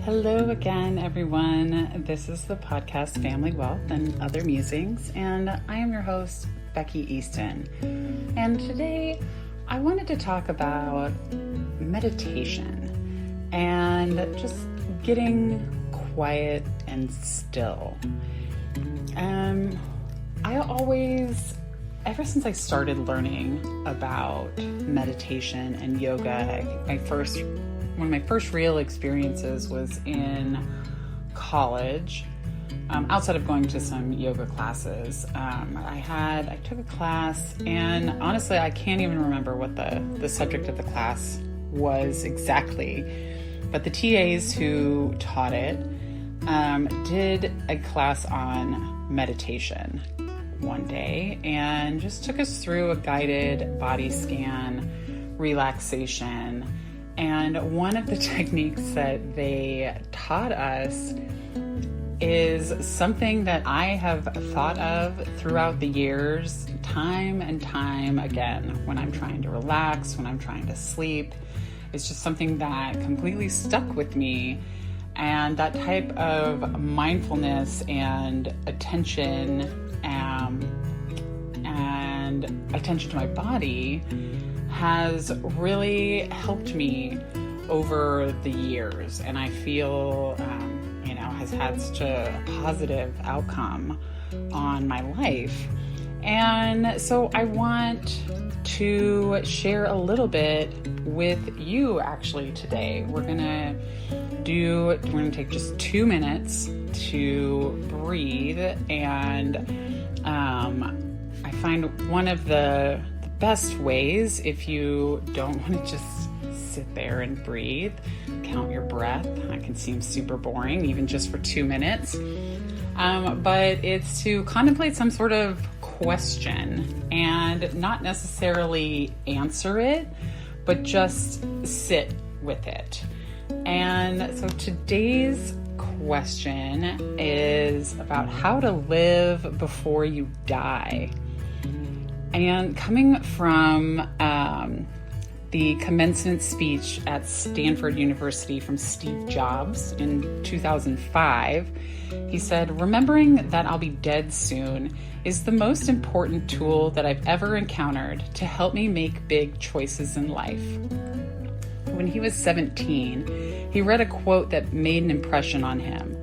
Hello again, everyone. This is the podcast Family Wealth and Other Musings, and I am your host, Becky Easton. And today I wanted to talk about meditation and just getting quiet and still. Ever since I started learning about meditation and yoga, I think one of my first real experiences was in college. Outside of going to some yoga classes, I took a class, and honestly, I can't even remember what the subject of the class was exactly. But the TAs who taught it did a class on meditation one day and just took us through a guided body scan, relaxation. And one of the techniques that they taught us is something that I have thought of throughout the years, time and time again, when I'm trying to relax, when I'm trying to sleep. It's just something that completely stuck with me. And that type of mindfulness and attention and attention to my body has really helped me over the years, and I feel has had such a positive outcome on my life. And so I want to share a little bit with you actually today. We're gonna take just 2 minutes to breathe, and I find one of the best ways, if you don't want to just sit there and breathe, count your breath. That can seem super boring, even just for 2 minutes. But it's to contemplate some sort of question and not necessarily answer it, but just sit with it. And so today's question is about how to live before you die. And coming from the commencement speech at Stanford University from Steve Jobs in 2005, he said, "Remembering that I'll be dead soon is the most important tool that I've ever encountered to help me make big choices in life." When he was 17, he read a quote that made an impression on him.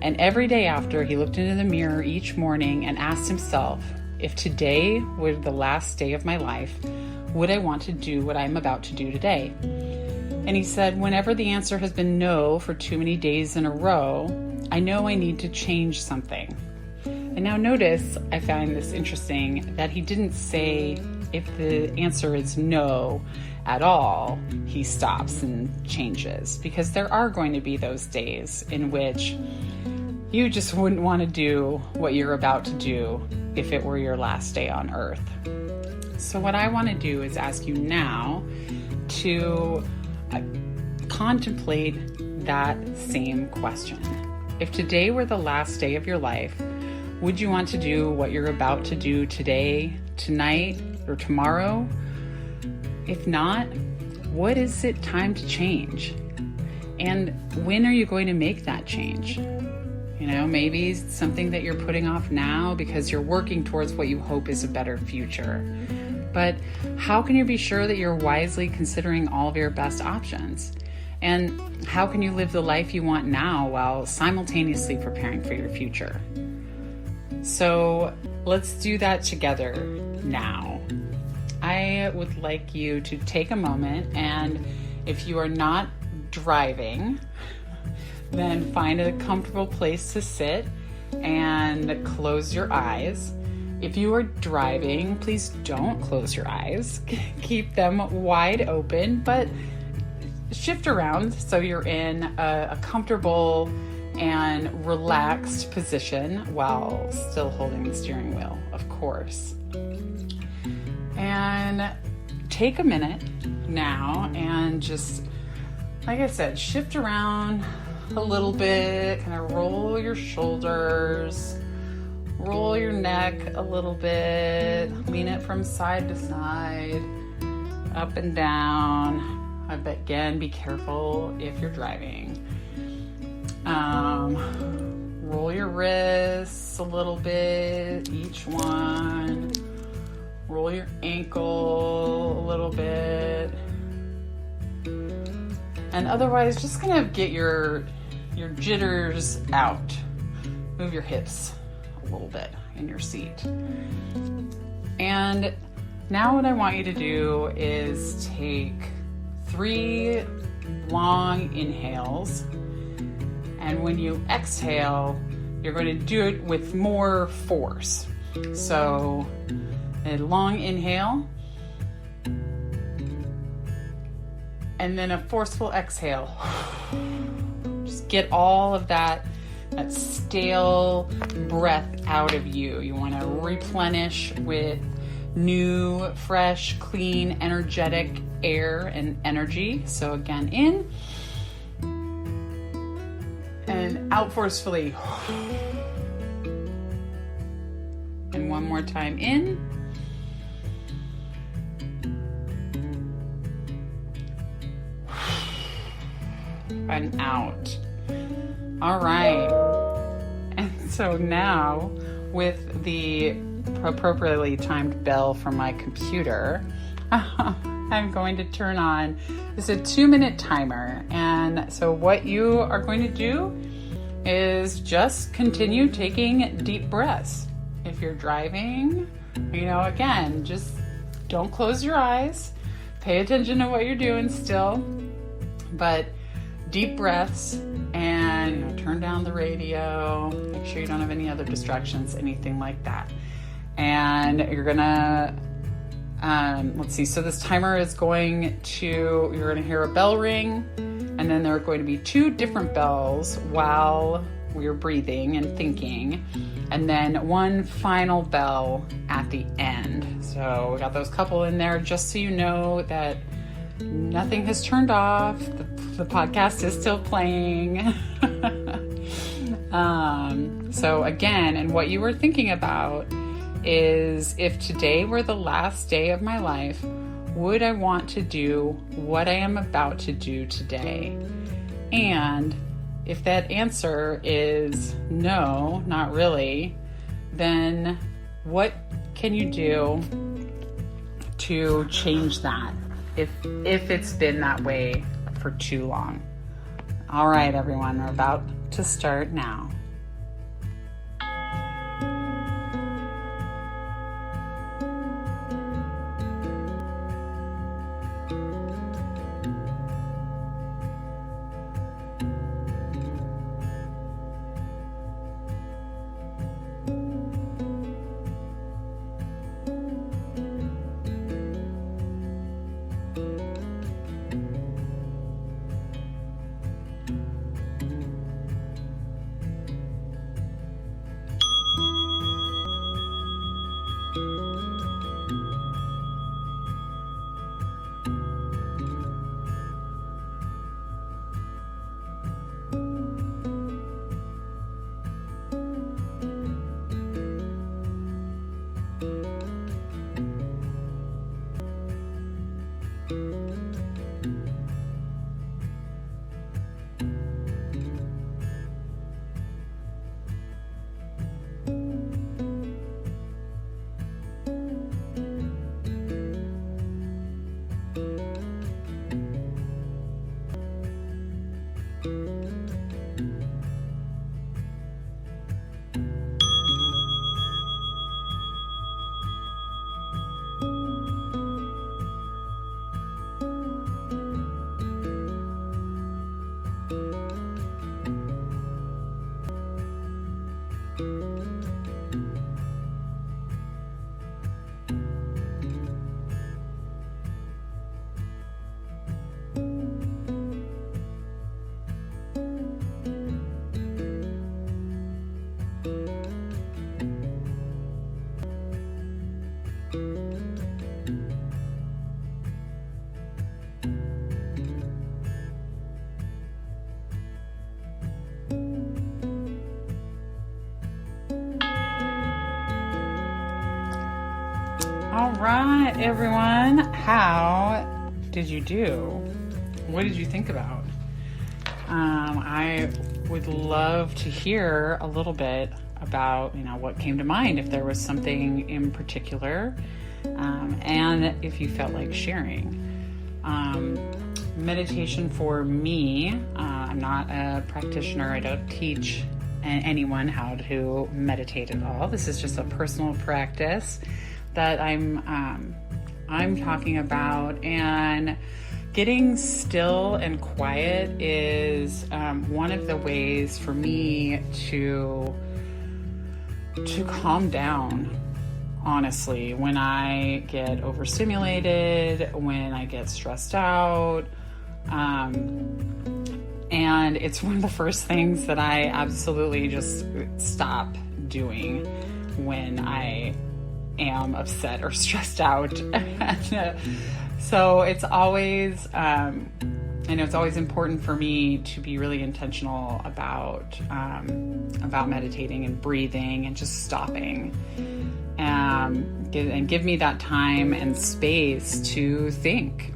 And every day after, he looked into the mirror each morning and asked himself, if today were the last day of my life, would I want to do what I'm about to do today? And he said, whenever the answer has been no for too many days in a row, I know I need to change something. And now notice, I find this interesting, that he didn't say if the answer is no at all, he stops and changes, because there are going to be those days in which you just wouldn't want to do what you're about to do if it were your last day on earth. So what I want to do is ask you now to contemplate that same question. If today were the last day of your life, would you want to do what you're about to do today, tonight, or tomorrow? If not, what is it time to change? And when are you going to make that change? Maybe it's something that you're putting off now because you're working towards what you hope is a better future. But how can you be sure that you're wisely considering all of your best options? And how can you live the life you want now while simultaneously preparing for your future? So let's do that together now. I would like you to take a moment, and if you are not driving, then find a comfortable place to sit and close your eyes. If you are driving, please don't close your eyes. Keep them wide open, but shift around so you're in a comfortable and relaxed position while still holding the steering wheel, of course. And take a minute now and just, like I said, shift around a little bit, kind of roll your shoulders, roll your neck a little bit, lean it from side to side, up and down. But again, be careful if you're driving. Roll your wrists a little bit, each one. Roll your ankle a little bit. And otherwise, just kind of get your jitters out. Move your hips a little bit in your seat. And now what I want you to do is take 3 long inhales. And when you exhale, you're going to do it with more force. So a long inhale, and then a forceful exhale. Just get all of that stale breath out of you. You want to replenish with new, fresh, clean, energetic air and energy. So again, in and out forcefully. And one more time, in and out. All right. And so now, with the appropriately timed bell from my computer, I'm going to turn on, it's a 2-minute timer. And so what you are going to do is just continue taking deep breaths. If you're driving, again, just don't close your eyes. Pay attention to what you're doing still. But deep breaths, and turn down the radio. Make sure you don't have any other distractions, anything like that. And you're gonna, let's see. So this timer is you're gonna hear a bell ring, and then there are going to be 2 different bells while we're breathing and thinking, and then one final bell at the end. So we got those couple in there, just so you know that nothing has turned off. The podcast is still playing. So again, and what you were thinking about is, if today were the last day of my life, would I want to do what I am about to do today? And if that answer is no, not really, then what can you do to change that if it's been that way for too long? All right, everyone, we're about to start now. All right, everyone. How did you do? What did you think about? I would love to hear a little bit about, what came to mind, if there was something in particular, and if you felt like sharing. Meditation for me, I'm not a practitioner. I don't teach anyone how to meditate at all. This is just a personal practice that I'm talking about, and getting still and quiet is one of the ways for me to calm down, honestly, when I get overstimulated, when I get stressed out. And it's one of the first things that I absolutely just stop doing when I am upset or stressed out. So it's always, it's always important for me to be really intentional about meditating and breathing and just stopping, and give me that time and space to think.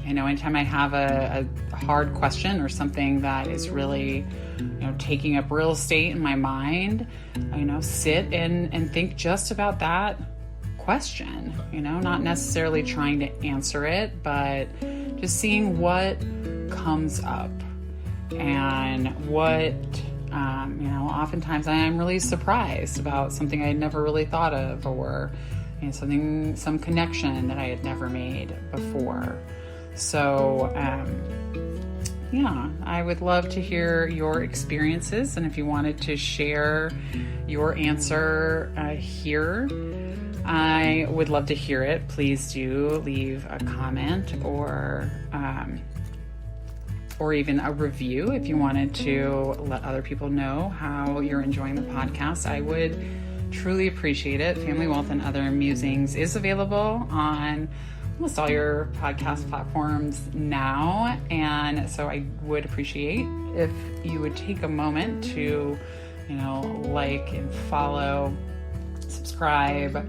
Anytime I have a hard question or something that is really, taking up real estate in my mind, sit and think just about that question, not necessarily trying to answer it, but just seeing what comes up and what, oftentimes I am really surprised about something I had never really thought of, or some connection that I had never made before. So, I would love to hear your experiences, and if you wanted to share your answer here, I would love to hear it. Please do leave a comment or even a review if you wanted to let other people know how you're enjoying the podcast. I would truly appreciate it. Family Wealth and Other Musings is available on almost all your podcast platforms now, and so I would appreciate if you would take a moment to, like and follow, subscribe,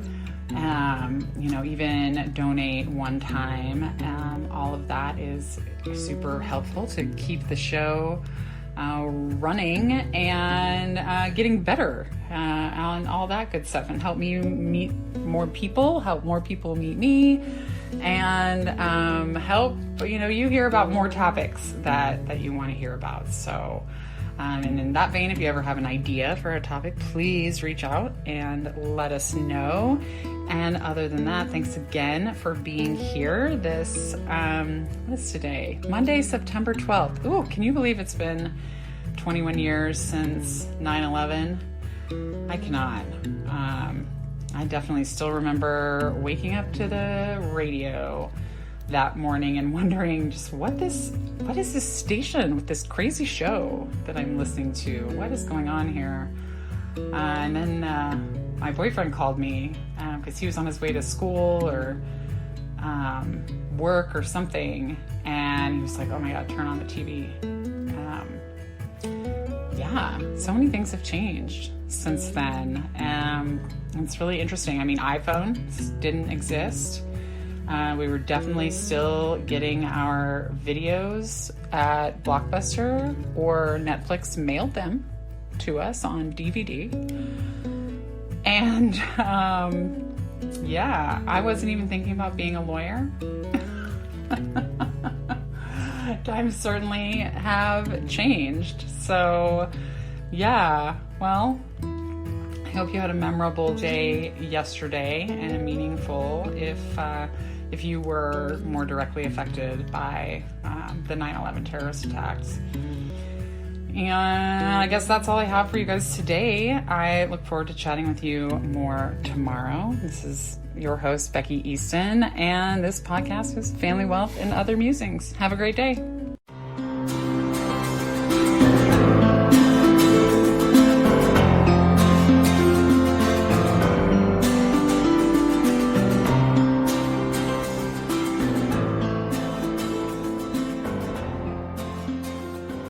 even donate one time. All of that is super helpful to keep the show running and getting better on all that good stuff, and help me meet more people, help more people meet me, and help you hear about more topics that you want to hear about. So and in that vein, if you ever have an idea for a topic, please reach out and let us know. And other than that, thanks again for being here. This what is today? Monday, September 12th. Ooh, can you believe it's been 21 years since 9/11? I cannot. I definitely still remember waking up to the radio that morning and wondering just what is this station with this crazy show that I'm listening to? What is going on here? And then my boyfriend called me because he was on his way to school or work or something, and he was like, "Oh my God, turn on the TV." So many things have changed since then. It's really interesting. I mean, iPhones didn't exist. We were definitely still getting our videos at Blockbuster, or Netflix mailed them to us on DVD. And I wasn't even thinking about being a lawyer. Times certainly have changed. So, well, I hope you had a memorable day yesterday and meaningful if you were more directly affected by the 9/11 terrorist attacks. And I guess that's all I have for you guys today. I look forward to chatting with you more tomorrow. This is your host, Becky Easton, and this podcast is Family Wealth and Other Musings. Have a great day.